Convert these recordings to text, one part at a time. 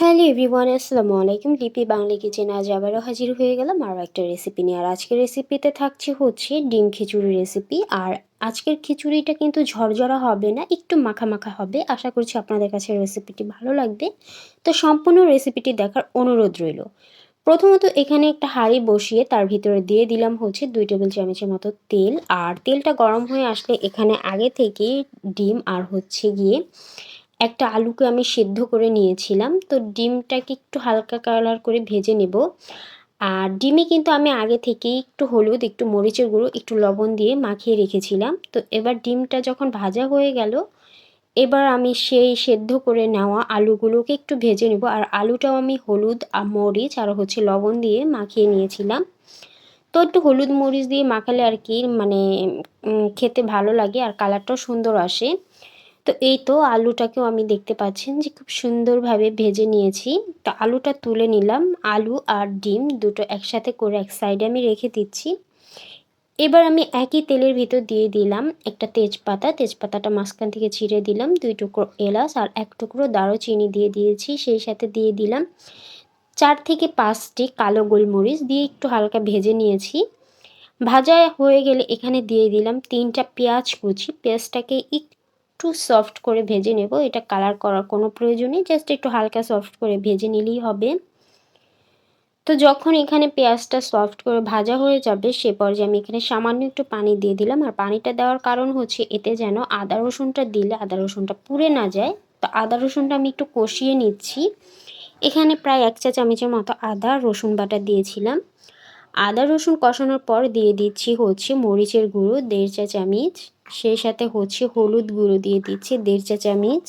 Hello everyone, আসসালামু আলাইকুম। লিপি বাংলা কিচেনে আজ আবারও হাজির হয়ে গেলাম আরও একটা রেসিপি নিয়ে। আর আজকের রেসিপিতে থাকছে হচ্ছে ডিম খিচুড়ি রেসিপি। আর আজকের খিচুড়িটা কিন্তু ঝরঝরা হবে না, একটু মাখা মাখা হবে। আশা করছি আপনাদের কাছে রেসিপিটি ভালো লাগবে। তো সম্পূর্ণ রেসিপিটি দেখার অনুরোধ রইল। প্রথমত এখানে একটা হাঁড়ি বসিয়ে তার ভিতরে দিয়ে দিলাম হচ্ছে 2 টেবিল চামচের মতো তেল। আর তেলটা গরম হয়ে আসলে এখানে আগে থেকেই ডিম আর হচ্ছে গিয়ে একটা আলুকে আমি সিদ্ধ করে নিয়েছিলাম। তো ডিমটাকে একটু হালকা কালার করে ভেজে নেব। আর ডিমে কিন্তু আমি আগে থেকেই একটু হলুদ, একটু মরিচের গুঁড়ো, একটু লবণ দিয়ে মাখিয়ে রেখেছিলাম। তো এবার ডিমটা যখন ভাজা হয়ে গেল, এবার আমি সেই সেদ্ধ করে নেওয়া আলুগুলোকে একটু ভেজে নেব। আর আলুটাও আমি হলুদ মরিচ আর হচ্ছে লবণ দিয়ে মাখিয়ে নিয়েছিলাম। তো একটু হলুদ মরিচ দিয়ে মাখালে আর কি মানে খেতে ভালো লাগে আর কালারটাও সুন্দর আসে। তো এই তো আলুটাকেও আমি দেখতে পাচ্ছেন যে খুব সুন্দরভাবে ভেজে নিয়েছি। তো আলুটা তুলে নিলাম। আলু আর ডিম দুটো একসাথে করে এক সাইডে আমি রেখে দিচ্ছি। এবার আমি একই তেলের ভিতর দিয়ে দিলাম একটা তেজপাতা। তেজপাতাটা মাঝখান থেকে ছিঁড়ে দিলাম, 2 টুকরো এলাচ আর 1 টুকরো দারুচিনি দিয়ে দিয়েছি। সেই সাথে দিয়ে দিলাম 4 থেকে 5টি কালো গোলমরিচ দিয়ে একটু হালকা ভেজে নিয়েছি। ভাজা হয়ে গেলে এখানে দিয়ে দিলাম 3টা পেঁয়াজ কুচি। পেঁয়াজটাকে একটু সফট করে ভেজে নেব। এটা কালার করার কোনো প্রয়োজন নেই, জাস্ট একটু হালকা সফট করে ভেজে নিলেই হবে। তো যখন এখানে পেঁয়াজটা সফট করে ভাজা হয়ে যাবে সে পর্যায়ে আমি এখানে সামান্য একটু পানি দিয়ে দিলাম। আর পানিটা দেওয়ার কারণ হচ্ছে এতে যেন আদা রসুনটা দিলে আদা রসুনটা পুড়ে না যায়। তো আদা রসুনটা আমি একটু কষিয়ে নিচ্ছি। এখানে প্রায় 1 চা চামচের মতো আদা রসুন বাটা দিয়েছিলাম। আদা রসুন কষানোর পর দিয়ে দিচ্ছি হচ্ছে মরিচের গুঁড়ো 1.5 চা চামচ। সেই সাথে হচ্ছে হলুদ গুঁড়ো দিয়ে দিচ্ছি 1.5 চা চামচ।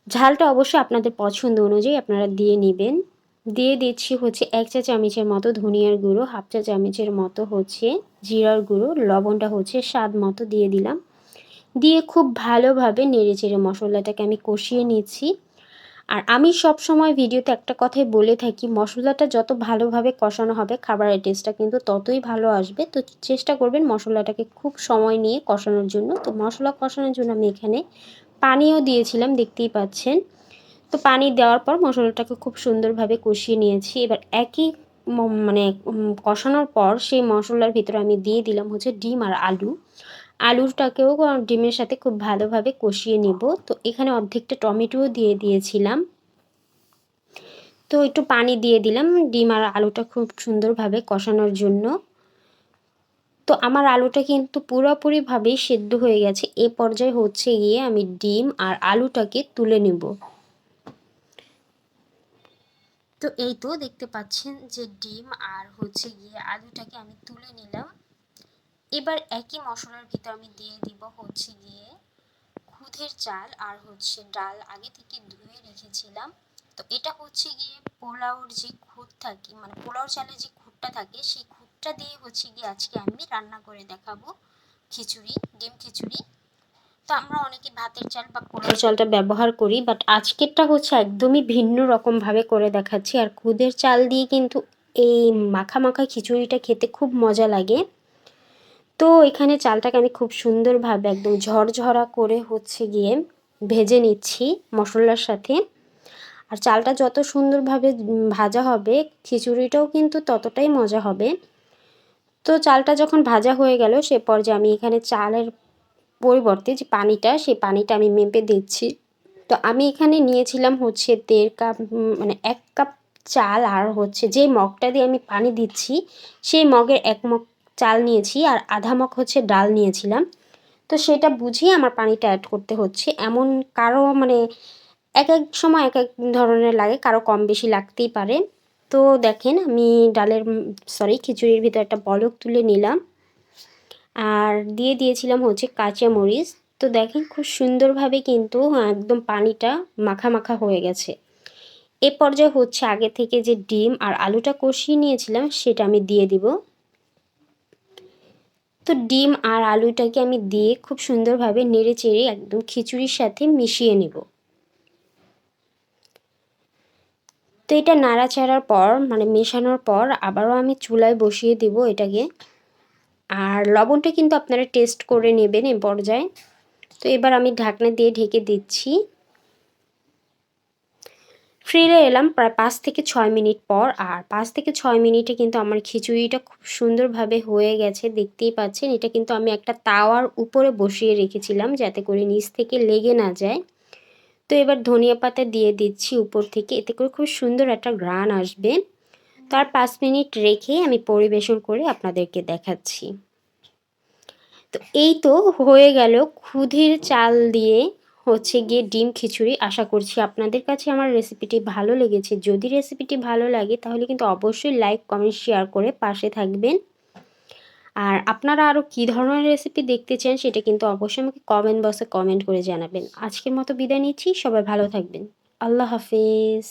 ঝালটা অবশ্যই আপনাদের পছন্দ অনুযায়ী আপনারা দিয়ে নেবেন। দিয়ে দিচ্ছি হচ্ছে 1 চা চামচের মতো ধনিয়ার গুঁড়ো, 1/2 চা চামচের মতো হচ্ছে জিরার গুঁড়ো, লবণটা হচ্ছে স্বাদ মতো দিয়ে দিলাম। দিয়ে খুব ভালোভাবে নেড়েচেড়ে মশলাটাকে আমি কষিয়ে নিচ্ছি। আর আমি সবসময় ভিডিওতে একটা কথাই বলে থাকি, মশলাটা যত ভালোভাবে কষানো হবে খাবারের টেস্টটা কিন্তু ততই ভালো আসবে। তো চেষ্টা করবেন মশলাটাকে খুব সময় নিয়ে কষানোর জন্য। তো মশলা কষানোর জন্য আমি এখানে পানিও দিয়েছিলাম, দেখতেই পাচ্ছেন। তো পানি দেওয়ার পর মশলাটাকে খুব সুন্দরভাবে কষিয়ে নিয়েছি। এবার একই মানে কষানোর পর সেই মশলার ভিতরে আমি দিয়ে দিলাম হচ্ছে ডিম আর আলু। আলুটাকেও ডিমের সাথে খুব ভালোভাবে কষিয়ে নেব। তো এখানে অর্ধেকটা টমেটোও দিয়ে দিয়েছিলাম। তো একটু পানি দিয়ে দিলাম ডিম আর আলুটা খুব সুন্দরভাবে কষানোর জন্য। তো আমার আলুটা কিন্তু পুরোপুরিভাবেই সেদ্ধ হয়ে গেছে। এ পর্যায়ে হচ্ছে গিয়ে আমি ডিম আর আলুটাকে তুলে নেব। তো এই তো দেখতে পাচ্ছেন যে ডিম আর হচ্ছে গিয়ে আলুটাকে আমি তুলে নিলাম। এবার একই মশলার ভিতর আমি দিয়ে দিব হচ্ছে গিয়ে খুদের চাল আর হচ্ছে ডাল আগে থেকে ধুয়ে রেখেছিলাম। তো এটা হচ্ছে গিয়ে পোলাওর যে খুদ থাকে, মানে পোলাও চালের যে খুদটা থাকে সেই খুদটা দিয়ে হচ্ছে গিয়ে আজকে আমি রান্না করে দেখাবো খিচুড়ি, ডিম খিচুড়ি। তো আমরা অনেকে ভাতের চাল বা পোলাও চালটা ব্যবহার করি, বাট আজকেরটা হচ্ছে একদমই ভিন্ন রকমভাবে করে দেখাচ্ছি। আর খুদের চাল দিয়ে কিন্তু এই মাখা মাখা খিচুড়িটা খেতে খুব মজা লাগে। তো এখানে চালটাকে আমি খুব সুন্দরভাবে একদম ঝরঝরা করে হচ্ছে গিয়ে ভেজে নিচ্ছি মশলার সাথে। আর চালটা যত সুন্দরভাবে ভাজা হবে খিচুড়িটাও কিন্তু ততটাই মজা হবে। তো চালটা যখন ভাজা হয়ে গেল সে পর্যায়ে আমি এখানে চালের পরিবর্তে যে পানিটা সেই পানিটা আমি মেপে দিচ্ছি। তো আমি এখানে নিয়েছিলাম হচ্ছে 1.5 কাপ, মানে 1 কাপ চাল। আর হচ্ছে যে মগটা দিয়ে আমি পানি দিচ্ছি সেই মগের 1 মগ চাল নিয়েছি আর আধা মগ হচ্ছে ডাল নিয়েছিলাম। তো সেটা বুঝিয়ে আমার পানিটা অ্যাড করতে হচ্ছে। এমন কারো মানে এক এক সময় এক এক ধরনের লাগে, কারো কম বেশি লাগতেই পারে। তো দেখেন আমি ডালের খিচুড়ির ভিতরে একটা বলক তুলে নিলাম আর দিয়ে দিয়েছিলাম হচ্ছে কাঁচা মরিচ। তো দেখেন খুব সুন্দরভাবে কিন্তু একদম পানিটা মাখা মাখা হয়ে গেছে। এ পর্যায়ে হচ্ছে আগে থেকে যে ডিম আর আলুটা কষিয়ে নিয়েছিলাম সেটা আমি দিয়ে দিব। তো ডিম আর আলুটাকে আমি দিয়ে খুব সুন্দরভাবে নেড়ে চেড়ে একদম খিচুড়ির সাথে মিশিয়ে নেব। তো এটা নাড়াচাড়ার পর মানে মেশানোর পর আবারও আমি চুলায় বসিয়ে দেব এটাকে। আর লবণটা কিন্তু আপনারা টেস্ট করে নেবেন এ পর্যায়ে। তো এবার আমি ঢাকনা দিয়ে ঢেকে দিচ্ছি। ফিরে এলাম প্রায় ৫ থেকে ৬ মিনিট পর। আর ৫ থেকে ৬ মিনিটে কিন্তু আমার খিচুড়িটা খুব সুন্দরভাবে হয়ে গেছে, দেখতেই পাচ্ছেন। এটা কিন্তু আমি একটা তাওয়ার উপরে বসিয়ে রেখেছিলাম যাতে করে নিচ থেকে লেগে না যায়। তো এবার ধনিয়া পাতা দিয়ে দিচ্ছি উপর থেকে, এতে করে খুব সুন্দর একটা ঘ্রাণ আসবে। তার ৫ মিনিট রেখে আমি পরিবেশন করে আপনাদেরকে দেখাচ্ছি। তো এই তো হয়ে গেল খুদের চাল দিয়ে হচ্ছে গিয়ে ডিম খিচুড়ি। আশা করছি আপনাদের কাছে আমার রেসিপিটি ভালো লেগেছে। যদি রেসিপিটি ভালো লাগে তাহলে কিন্তু অবশ্যই লাইক, কমেন্ট, শেয়ার করে পাশে থাকবেন। আর আপনারা আরও কী ধরনের রেসিপি দেখতে চান সেটা কিন্তু অবশ্যই আমাকে কমেন্ট বক্সে কমেন্ট করে জানাবেন। আজকের মতো বিদায় নিচ্ছি। সবাই ভালো থাকবেন। আল্লাহ হাফেজ।